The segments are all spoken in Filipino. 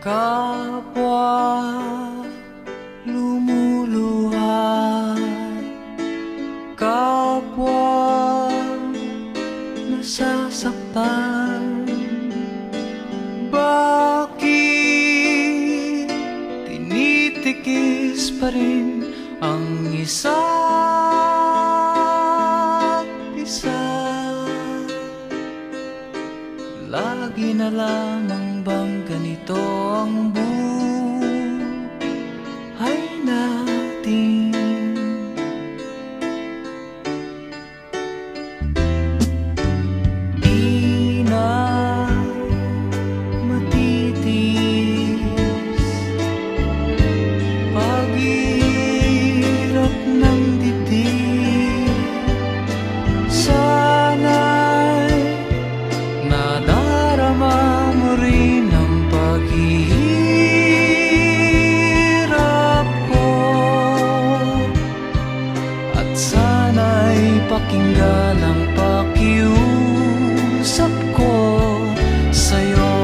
Kapwa lumuluha, kapwa nasasaktan. Bakit tinitikis pa rin ang isa't isa? Lagi na lamang bang ganito ang buhay natin? Di na matitis paghirap ng dibdib. Sana'y nadarama mo rin ang paghihirap ko, at sana'y pakinggan ang pakiusap ko sa'yo.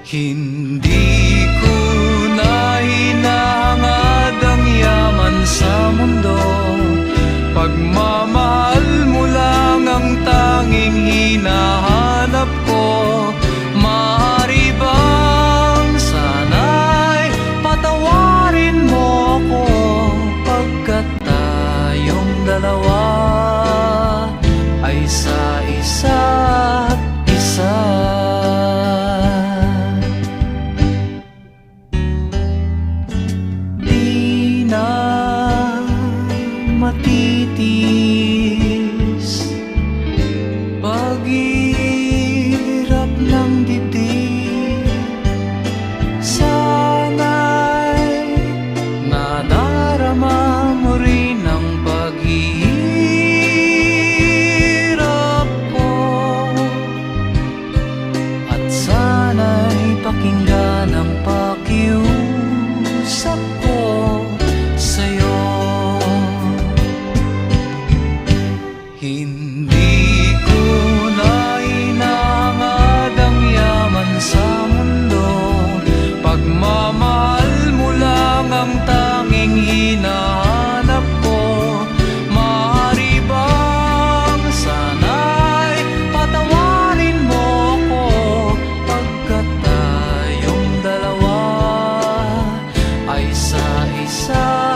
Hindi ko na hinahangad ang yaman sa mundo, pagmamahal mo lang ang tanging hinahanap ko. Maaari bang sana'y patawarin mo ako, pagkat tayong dalawa ay sa isa't isa. Di na matitis paghirap ng dibdib. Sana'y nadarama mo rin ang paghihirap ko, at sana'y pakinggan ang pakiusap ko sa'yo. Hindi ko na hinahangad ang yaman sa mundo, pagmamahal mo lang ang tanging hinahanap ko. Maaari bang sana'y patawarin mo ako, pagkat tayong dalawa ay sa isa.